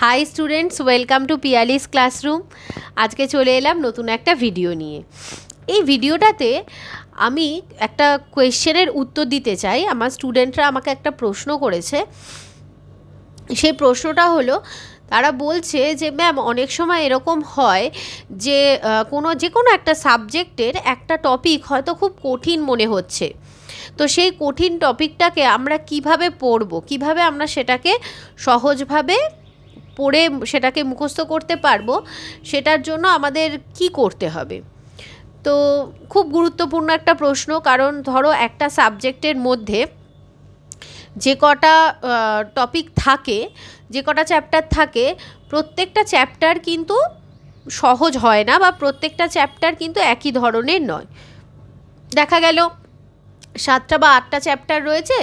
High students, welcome to Piyali's classroom. আজকে চলে এলাম নতুন একটা ভিডিও নিয়ে। এই ভিডিওটাতে আমি একটা কোয়েশ্চেনের উত্তর দিতে চাই। আমার স্টুডেন্টরা আমাকে একটা প্রশ্ন করেছে। সেই প্রশ্নটা হলো, তারা বলছে যে ম্যাম, অনেক সময় এরকম হয় যে যে কোনো একটা সাবজেক্টের একটা টপিক হয়তো খুব কঠিন মনে হচ্ছে, তো সেই কঠিন টপিকটাকে আমরা কিভাবে পড়ব, কিভাবে আমরা সেটাকে সহজভাবে পড়ে সেটাকে মুখস্থ করতে পারবো, সেটার জন্য আমাদের কি করতে হবে। তো খুব গুরুত্বপূর্ণ একটা প্রশ্ন, কারণ ধরো একটা সাবজেক্টের মধ্যে যে কটা টপিক থাকে, যে কটা চ্যাপ্টার থাকে, প্রত্যেকটা চ্যাপ্টার কিন্তু সহজ হয় না, বা প্রত্যেকটা চ্যাপ্টার কিন্তু একই ধরনের নয়। দেখা গেল 7টা বা 8টা চ্যাপ্টার রয়েছে,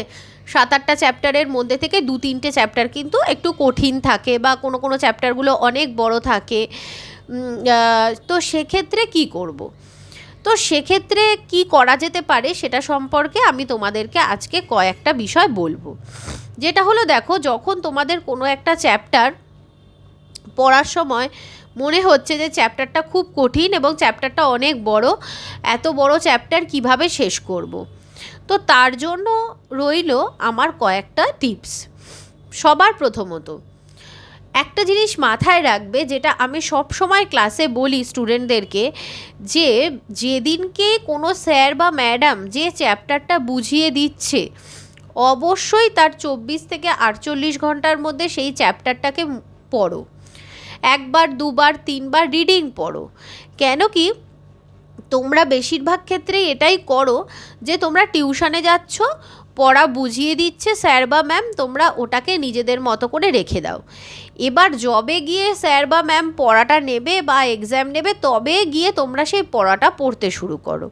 7-8টা চ্যাপ্টারের মধ্যে থেকে 2-3টে চ্যাপ্টার কিন্তু একটু কঠিন থাকে, বা কোনো কোনো চ্যাপ্টারগুলো অনেক বড় থাকে। তো সেক্ষেত্রে কি করব? তো সেক্ষেত্রে কি করা যেতে পারে সেটা সম্পর্কে আমি তোমাদেরকে আজকে কয়েকটা বিষয় বলবো। যেটা হলো, দেখো, যখন তোমাদের কোনো একটা চ্যাপ্টার পড়ার সময় মনে হচ্ছে যে চ্যাপ্টারটা খুব কঠিন এবং চ্যাপ্টারটা অনেক বড়, এত বড় চ্যাপ্টার কিভাবে শেষ করব। তো তার জন্য রইল আমার কয়েকটা টিপস। সবার প্রথমত একটা জিনিস মাথায় রাখবে, যেটা আমি সব সময় ক্লাসে বলি স্টুডেন্টদেরকে, যে যেদিনকে কোনো স্যার বা ম্যাডাম যে চ্যাপ্টারটা বুঝিয়ে দিচ্ছে, অবশ্যই তার 24 থেকে 48 ঘন্টার মধ্যে সেই চ্যাপ্টারটাকে পড়ো। একবার, দুবার, তিনবার রিডিং পড়ো। কেন কি, তোমরা বেশিরভাগ ক্ষেত্রেই এটাই করো যে তোমরা টিউশনে যাচ্ছ, পড়া বুঝিয়ে দিচ্ছে স্যার বা ম্যাম, তোমরা ওটাকে নিজেদের মতো করে রেখে দাও। এবার যবে গিয়ে স্যার বা ম্যাম পড়াটা নেবে বা এক্সাম নেবে, তবে গিয়ে তোমরা সেই পড়াটা পড়তে শুরু করো।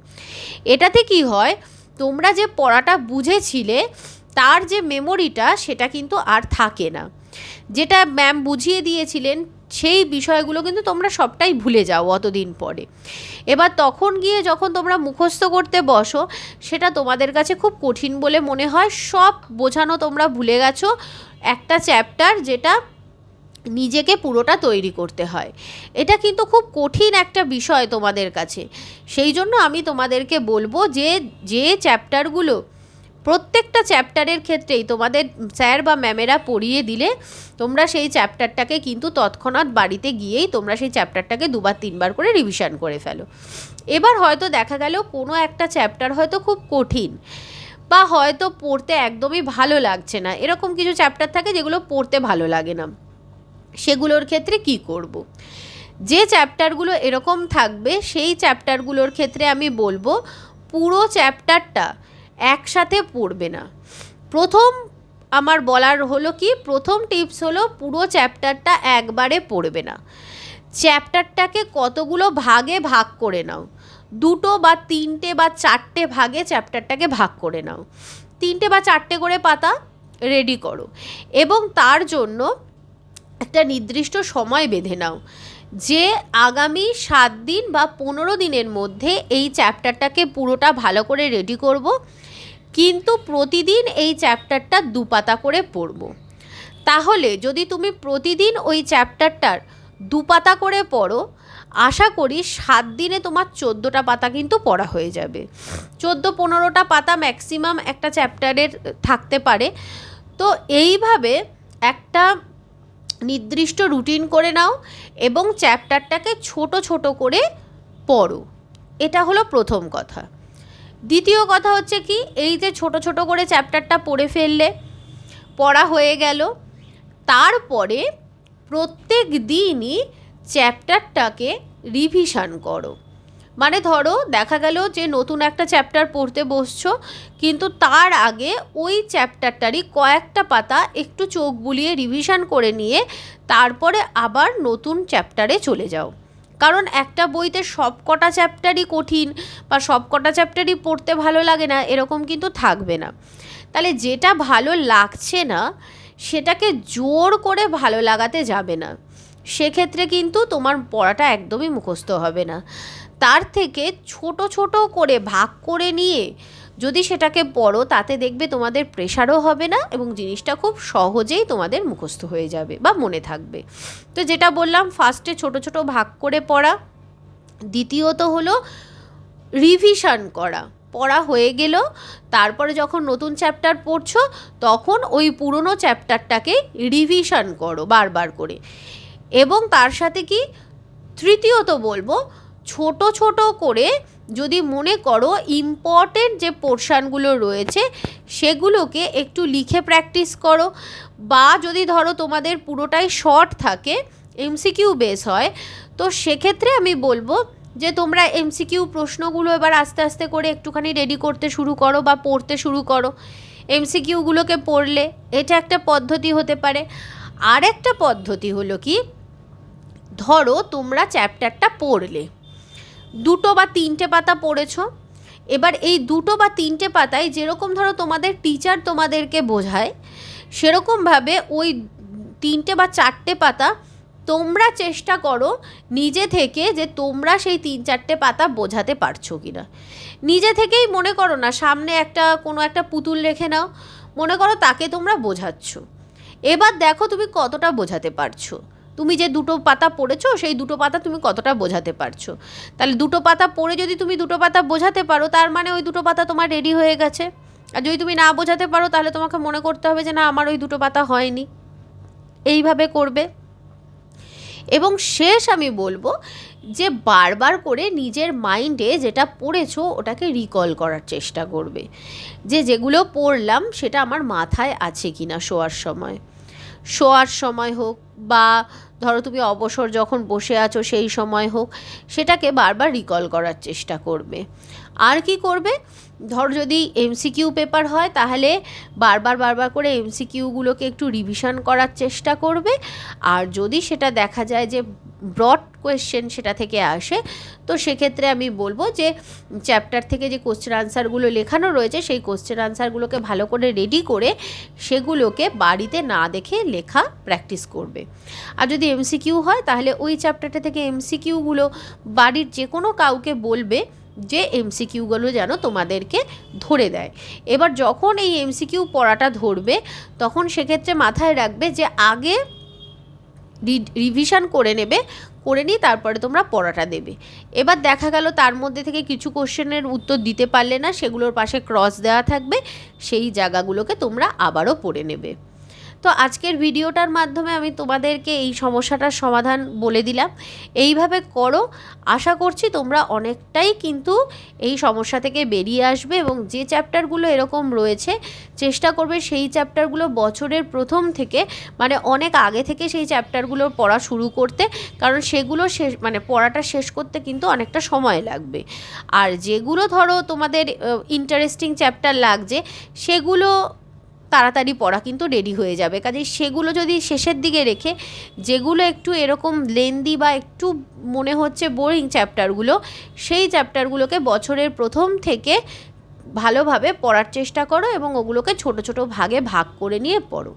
এটাতে কি হয়, তোমরা যে পড়াটা বুঝেছিলে তার যে মেমোরিটা, সেটা কিন্তু আর থাকে না। যেটা ম্যাম বুঝিয়ে দিয়েছিলেন সেই বিষয়গুলো কিন্তু তোমরা সবটাই ভুলে যাও অতদিন পরে। এবার তখন গিয়ে যখন তোমরা মুখস্থ করতে বসো, সেটা তোমাদের কাছে খুব কঠিন বলে মনে হয়। সব বোঝানো তোমরা ভুলে গেছো, একটা চ্যাপ্টার যেটা নিজেকে পুরোটা তৈরি করতে হয়। এটা কিন্তু খুব কঠিন একটা বিষয় তোমাদের কাছে। সেই জন্য আমি তোমাদেরকে বলবো যে যে চ্যাপ্টারগুলো প্রত্যেকটা চ্যাপ্টারের ক্ষেত্রেই তোমাদের স্যার বা ম্যামেরা পড়িয়ে দিলে, তোমরা সেই চ্যাপ্টারটাকে কিন্তু তৎক্ষণাৎ বাড়িতে গিয়েই তোমরা সেই চ্যাপ্টারটাকে 2-3বার করে রিভিশন করে ফেলো। এবার হয়তো দেখা গেল কোনো একটা চ্যাপ্টার হয়তো খুব কঠিন, বা হয়তো পড়তে একদমই ভালো লাগছে না, এরকম কিছু চ্যাপ্টার থাকে যেগুলো পড়তে ভালো লাগে না। সেগুলোর ক্ষেত্রে কি করব? যে চ্যাপ্টারগুলো এরকম থাকবে, সেই চ্যাপ্টারগুলোর ক্ষেত্রে আমি বলবো পুরো চ্যাপ্টারটা একসাথে পড়বে না। প্রথম আমার বলার হলো কি, প্রথম টিপস হলো পুরো চ্যাপ্টারটা একবারে পড়বে না। চ্যাপ্টারটাকে কতগুলো ভাগে ভাগ করে নাও। 2টো বা 3টে বা 4টে ভাগে চ্যাপ্টারটাকে ভাগ করে নাও। 3টে বা 4টে করে পাতা রেডি করো, এবং তার জন্য একটা নির্দিষ্ট সময় বেঁধে নাও যে আগামী 7 দিন বা 15 দিনের মধ্যে এই চ্যাপ্টারটাকে পুরোটা ভালো করে রেডি করব, কিন্তু প্রতিদিন এই চ্যাপ্টারটা 2 পাতা করে পড়ব। তাহলে যদি তুমি প্রতিদিন ওই চ্যাপ্টারটার 2 পাতা করে পড়ো, আশা করি 7 দিনে তোমার 14টা পাতা কিন্তু পড়া হয়ে যাবে। 14-15টা পাতা ম্যাক্সিমাম একটা চ্যাপ্টারের থাকতে পারে। তো এইভাবে একটা নির্দিষ্ট রুটিন করে নাও এবং চ্যাপ্টারটাকে ছোট ছোট করে পড়ো। এটা হলো প্রথম কথা। দ্বিতীয় কথা হচ্ছে কি, এই যে ছোট ছোট করে চ্যাপ্টারটা পড়ে ফেললে, পড়া হয়ে গেল, তারপরে প্রত্যেক দিনই চ্যাপ্টারটাকে রিভিশন করো। মানে ধরো দেখা গেল যে নতুন একটা চ্যাপ্টার পড়তে বসছো, কিন্তু তার আগে ওই চ্যাপ্টারটারই কয়েকটা পাতা একটু চোখ বুলিয়ে রিভিশন করে নিয়ে তারপরে আবার নতুন চ্যাপ্টারে চলে যাও। কারণ একটা বইতে সব কটা চ্যাপ্টারই কঠিন বা সব কটা চ্যাপ্টারই পড়তে ভালো লাগে না, এরকম কিন্তু থাকবে না। তাহলে যেটা ভালো লাগছে না সেটাকে জোর করে ভালো লাগাতে যাবে না, সেক্ষেত্রে কিন্তু তোমার পড়াটা একদমই মুখস্থ হবে না। তার থেকে ছোট ছোট করে ভাগ করে নিয়ে যদি সেটাকে পড়ো তাতে দেখবে তোমাদের প্রেশারও হবে না এবং জিনিসটা খুব সহজেই তোমাদের মুখস্থ হয়ে যাবে বা মনে থাকবে। তো যেটা বললাম, ফার্স্টে ছোট ছোট ভাগ করে পড়া, দ্বিতীয়ত হলো রিভিশন করা। পড়া হয়ে গেল, তারপরে যখন নতুন চ্যাপ্টার পড়ছো তখন ওই পুরনো চ্যাপ্টারটাকে রিভিশন করো বারবার করে। এবং তার সাথে কি তৃতীয়ত বলবো, ছোট ছোট করে যদি মনে করো ইম্পর্টেন্ট যে পোর্শানগুলো রয়েছে সেগুলোকে একটু লিখে প্র্যাকটিস করো। বা যদি ধরো তোমাদের পুরোটাই শর্ট থাকে, এমসিকিউ বেস হয়, তো সেক্ষেত্রে আমি বলবো যে তোমরা এমসিকিউ প্রশ্নগুলো এবার আস্তে আস্তে করে একটুখানি রেডি করতে শুরু করো বা পড়তে শুরু করো। এমসিকিউগুলোকে পড়লে এটা একটা পদ্ধতি হতে পারে। আর একটা পদ্ধতি হলো কি, ধরো তোমরা চ্যাপ্টারটা পড়লে, 2 বা 3টে পাতা পড়েছো, এবার এই 2 বা 3টে পাতায় যেরকম ধরো তোমাদের টিচার তোমাদেরকে বোঝায় সেরকমভাবে ওই 3টে বা 4টে পাতা তোমরা চেষ্টা করো নিজে থেকে যে তোমরা সেই 3-4টে পাতা বোঝাতে পারছো কি না। নিজে থেকেই মনে করো না, সামনে কোনো একটা পুতুল রেখে নাও, মনে করো তাকে তোমরা বোঝাচ্ছ, এবার দেখো তুমি কতটা বোঝাতে পারছো। তুমি যে 2 পাতা পড়েছো সেই 2 পাতা তুমি কতটা বোঝাতে পারছো। তাহলে 2 পাতা পড়ে যদি তুমি 2 পাতা বোঝাতে পারো, তার মানে ওই 2 পাতা তোমার রেডি হয়ে গেছে। আর যদি তুমি না বোঝাতে পারো তাহলে তোমাকে মনে করতে হবে যে না, আমার ওই 2 পাতা হয়নি। এইভাবে করবে। এবং শেষ আমি বলবো যে বারবার করে নিজের মাইন্ডে যেটা পড়েছো ওটাকে রিকল করার চেষ্টা করবে, যে যেগুলো পড়লাম সেটা আমার মাথায় আছে কি না। শোয়ার সময় হোক বা ধরো তুমি অবসর যখন বসে আছো সেই সময় হোক, সেটাকে বারবার রিকল করার চেষ্টা করবে। আর কি করবে, ধর যদি এমসিকিউ পেপার হয় তাহলে বারবার করে এমসিকিউগুলোকে একটু রিভিশন করার চেষ্টা করবে। আর যদি সেটা দেখা যায় যে ব্রড কোয়েশ্চেন সেটা থেকে আসে, তো সেক্ষেত্রে আমি বলবো যে চ্যাপ্টার থেকে যে কোশ্চেন আনসারগুলো লেখানো রয়েছে সেই কোশ্চেন আনসারগুলোকে ভালো করে রেডি করে সেগুলোকে বাড়িতে না দেখে লেখা প্র্যাকটিস করবে। আর যদি এমসিকিউ হয় তাহলে ওই চ্যাপ্টারটা থেকে এমসিকিউগুলো বাড়ির যে কোনো কাউকে বলবে যে এমসিকিউগুলো যেন তোমাদেরকে ধরে দেয়। এবার যখন এই এমসিকিউ পড়াটা ধরবে তখন সেক্ষেত্রে মাথায় রাখবে যে আগে রিভিশন করে নেবে, করে নিয়ে তারপরে তোমরা পড়াটা দেবে। এবার দেখা গেল তার মধ্যে থেকে কিছু কোশ্চেনের উত্তর দিতে পারলে না, সেগুলোর পাশে ক্রস দেওয়া থাকবে, সেই জায়গাগুলোকে তোমরা আবারও পড়ে নেবে। তো আজকের ভিডিওটার মাধ্যমে আমি তোমাদেরকে এই সমস্যাটার সমাধান বলে দিলাম। এইভাবে করো, আশা করছি তোমরা অনেকটাই কিন্তু এই সমস্যা থেকে বেরিয়ে আসবে। এবং যে চ্যাপ্টারগুলো এরকম রয়েছে চেষ্টা করবে সেই চ্যাপ্টারগুলো বছরের প্রথম থেকে, মানে অনেক আগে থেকে সেই চ্যাপ্টারগুলো পড়া শুরু করতে, কারণ সেগুলো পড়াটা শেষ করতে কিন্তু অনেকটা সময় লাগবে। আর যেগুলো ধরো তোমাদের ইন্টারেস্টিং চ্যাপ্টার লাগছে সেগুলো তাড়াতাড়ি পড়া কিন্তু রেডি হয়ে যাবে। কাজেই সেগুলো যদি শেষের দিকে রেখে যেগুলো একটু এরকম লেন্দি বা একটু মনে হচ্ছে বোরিং চ্যাপ্টারগুলো, সেই চ্যাপ্টারগুলোকে বছরের প্রথম থেকে ভালোভাবে পড়ার চেষ্টা করো এবং ওগুলোকে ছোট ছোট ভাগে ভাগ করে নিয়ে পড়ো।